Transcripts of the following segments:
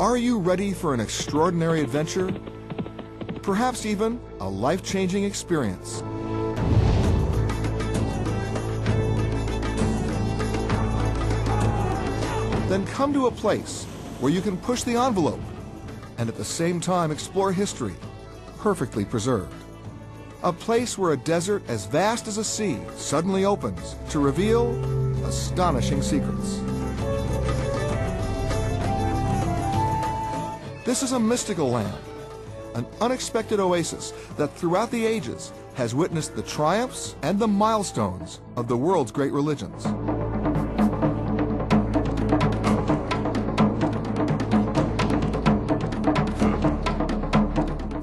Are you ready for an extraordinary adventure? Perhaps even a life-changing experience. Then come to a place where you can push the envelope and at the same time explore history, perfectly preserved. A place where a desert as vast as a sea suddenly opens to reveal astonishing secrets. This is a mystical land, an unexpected oasis that throughout the ages has witnessed the triumphs and the milestones of the world's great religions.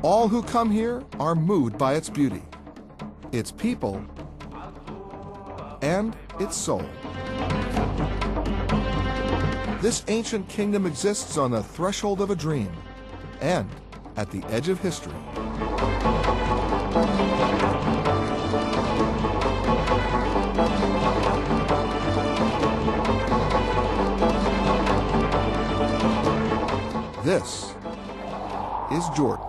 All who come here are moved by its beauty, its people, and its soul. This ancient kingdom exists on the threshold of a dream and at the edge of history. This is Jordan.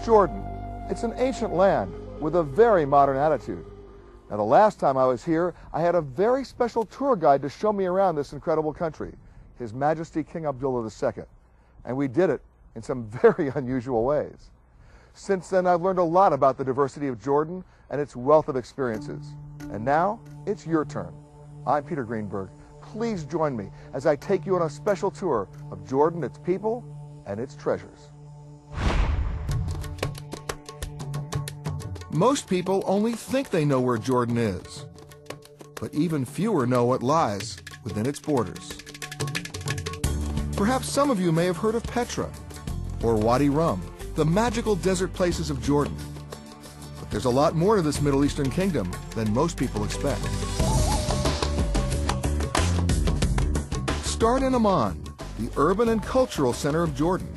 Jordan, it's an ancient land with a very modern attitude. Now, the last time I was here, I had a very special tour guide to show me around this incredible country, His Majesty King Abdullah II. And we did it in some very unusual ways. Since then, I've learned a lot about the diversity of Jordan and its wealth of experiences. And now, it's your turn. I'm Peter Greenberg. Please join me as I take you on a special tour of Jordan, its people, and its treasures. Most people only think they know where Jordan is, but even fewer know what lies within its borders. Perhaps some of you may have heard of Petra or Wadi Rum, the magical desert places of Jordan. But there's a lot more to this Middle Eastern kingdom than most people expect. Start in Amman, the urban and cultural center of Jordan.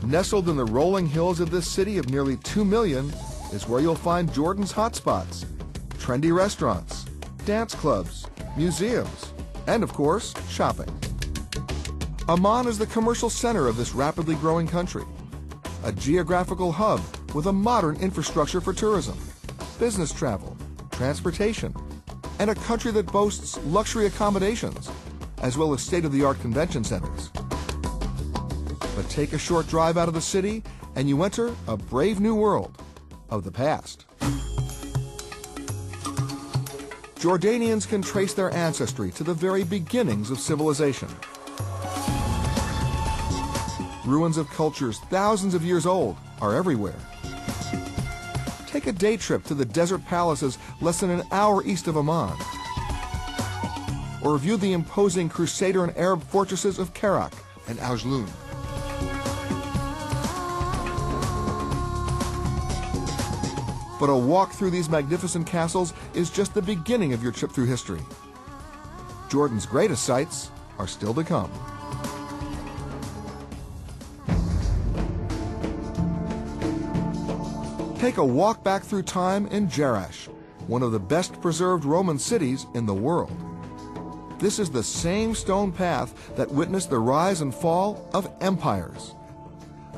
Nestled in the rolling hills of this city of nearly 2 million is where you'll find Jordan's hotspots, trendy restaurants, dance clubs, museums, and of course, shopping. Amman is the commercial center of this rapidly growing country, a geographical hub with a modern infrastructure for tourism, business travel, transportation, and a country that boasts luxury accommodations, as well as state-of-the-art convention centers. But take a short drive out of the city and you enter a brave new world of the past. Jordanians can trace their ancestry to the very beginnings of civilization. Ruins of cultures thousands of years old are everywhere. Take a day trip to the desert palaces less than an hour east of Amman, or view the imposing Crusader and Arab fortresses of Kerak and Ajloun. But a walk through these magnificent castles is just the beginning of your trip through history. Jordan's greatest sights are still to come. Take a walk back through time in Jerash, one of the best preserved Roman cities in the world. This is the same stone path that witnessed the rise and fall of empires,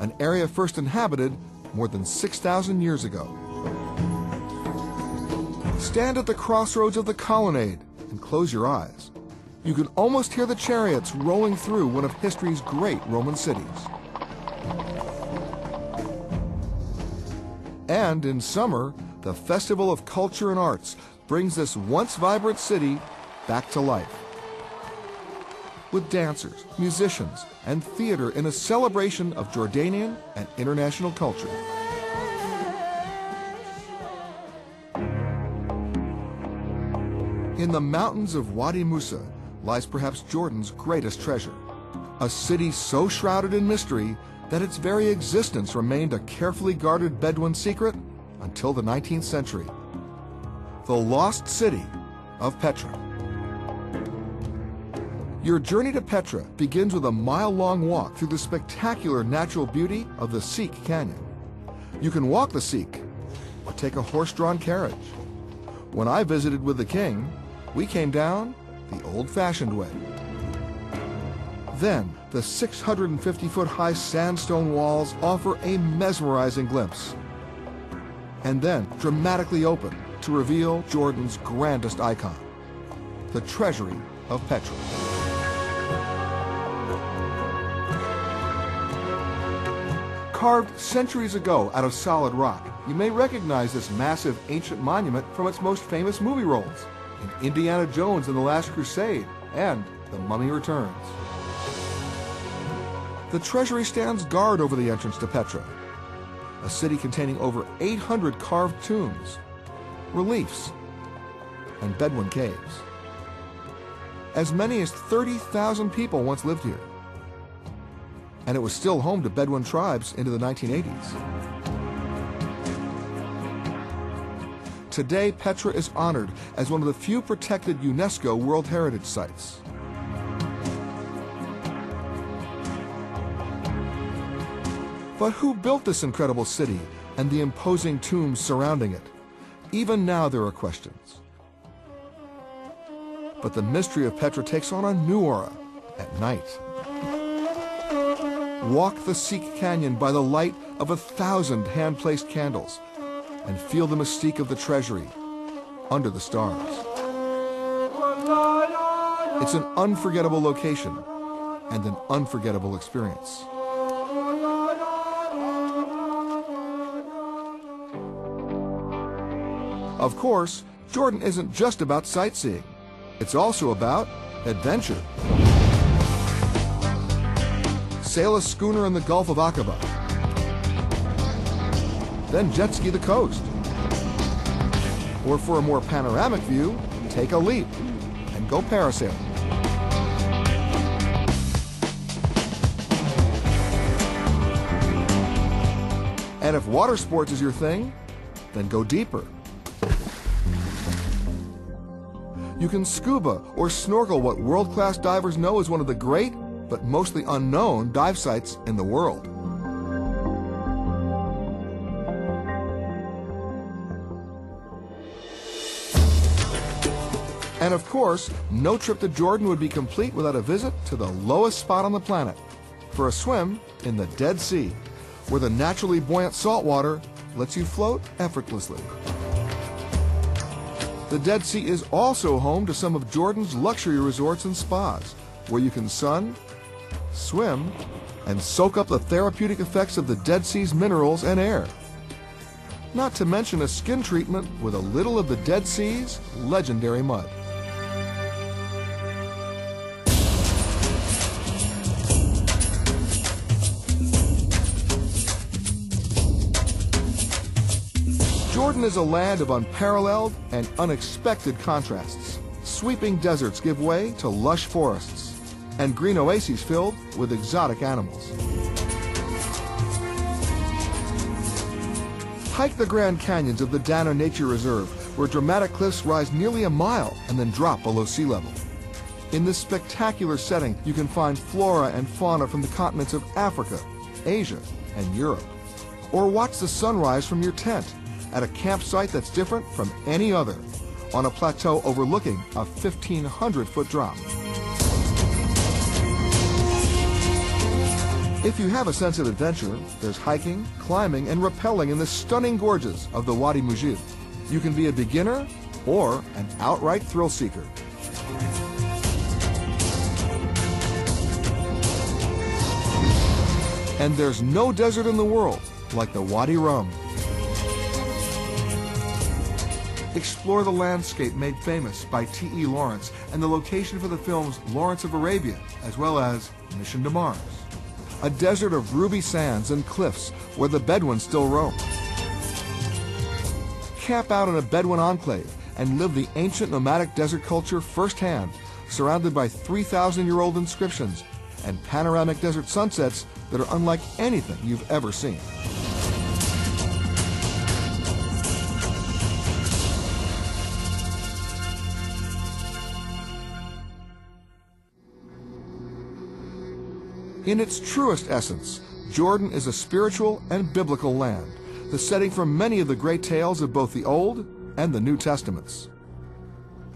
an area first inhabited more than 6,000 years ago. Stand at the crossroads of the colonnade and close your eyes. You can almost hear the chariots rolling through one of history's great Roman cities. And in summer, the Festival of Culture and Arts brings this once vibrant city back to life. With dancers, musicians, and theater in a celebration of Jordanian and international culture. In the mountains of Wadi Musa lies perhaps Jordan's greatest treasure, a city so shrouded in mystery that its very existence remained a carefully guarded Bedouin secret until the 19th century. The lost city of Petra. Your journey to Petra begins with a mile-long walk through the spectacular natural beauty of the Siq Canyon. You can walk the Siq or take a horse-drawn carriage. When I visited with the king, we came down the old-fashioned way. Then, the 650-foot-high sandstone walls offer a mesmerizing glimpse, and then dramatically open to reveal Jordan's grandest icon, the treasury of Petra. Carved centuries ago out of solid rock, you may recognize this massive ancient monument from its most famous movie roles, in Indiana Jones and the Last Crusade and The Mummy Returns. The treasury stands guard over the entrance to Petra, a city containing over 800 carved tombs, reliefs, and Bedouin caves. As many as 30,000 people once lived here, and it was still home to Bedouin tribes into the 1980s. Today, Petra is honored as one of the few protected UNESCO World Heritage Sites. But who built this incredible city and the imposing tombs surrounding it? Even now there are questions. But the mystery of Petra takes on a new aura at night. Walk the Sikh Canyon by the light of 1,000 hand-placed candles and feel the mystique of the treasury under the stars. It's an unforgettable location and an unforgettable experience. Of course, Jordan isn't just about sightseeing. It's also about adventure. Sail a schooner in the Gulf of Aqaba. Then jet ski the coast. Or for a more panoramic view, take a leap and go parasailing. And if water sports is your thing, then go deeper. You can scuba or snorkel what world-class divers know is one of the great, but mostly unknown, dive sites in the world. And of course, no trip to Jordan would be complete without a visit to the lowest spot on the planet, for a swim in the Dead Sea, where the naturally buoyant salt water lets you float effortlessly. The Dead Sea is also home to some of Jordan's luxury resorts and spas, where you can sun, swim, and soak up the therapeutic effects of the Dead Sea's minerals and air. Not to mention a skin treatment with a little of the Dead Sea's legendary mud. Jordan is a land of unparalleled and unexpected contrasts. Sweeping deserts give way to lush forests, and green oases filled with exotic animals. Hike the Grand Canyons of the Dana Nature Reserve, where dramatic cliffs rise nearly a mile and then drop below sea level. In this spectacular setting, you can find flora and fauna from the continents of Africa, Asia, and Europe. Or watch the sunrise from your tent at a campsite that's different from any other, on a plateau overlooking a 1,500-foot drop. If you have a sense of adventure, there's hiking, climbing, and rappelling in the stunning gorges of the Wadi Mujib. You can be a beginner or an outright thrill seeker. And there's no desert in the world like the Wadi Rum. Explore the landscape made famous by T.E. Lawrence and the location for the films Lawrence of Arabia, as well as Mission to Mars. A desert of ruby sands and cliffs where the Bedouins still roam. Camp out in a Bedouin enclave and live the ancient nomadic desert culture firsthand, surrounded by 3,000-year-old inscriptions and panoramic desert sunsets that are unlike anything you've ever seen. In its truest essence, Jordan is a spiritual and biblical land, the setting for many of the great tales of both the Old and the New Testaments.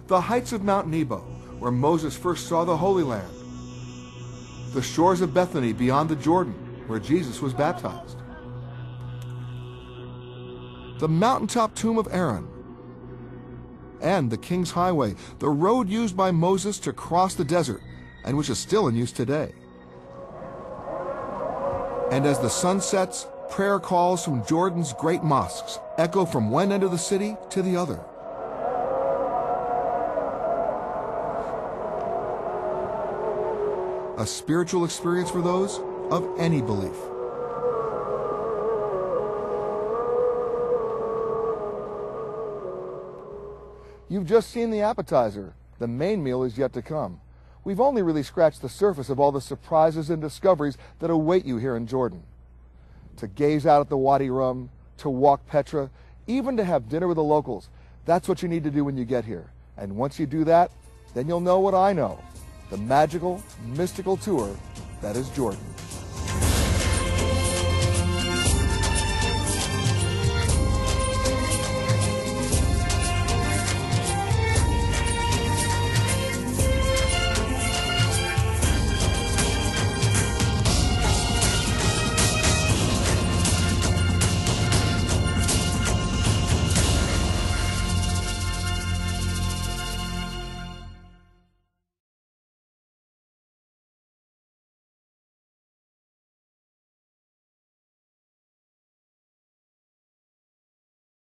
The heights of Mount Nebo, where Moses first saw the Holy Land. The shores of Bethany beyond the Jordan, where Jesus was baptized. The mountaintop tomb of Aaron. And the King's Highway, the road used by Moses to cross the desert, and which is still in use today. And as the sun sets, prayer calls from Jordan's great mosques echo from one end of the city to the other. A spiritual experience for those of any belief. You've just seen the appetizer. The main meal is yet to come. We've only really scratched the surface of all the surprises and discoveries that await you here in Jordan. To gaze out at the Wadi Rum, to walk Petra, even to have dinner with the locals, that's what you need to do when you get here. And once you do that, then you'll know what I know. The magical, mystical tour that is Jordan.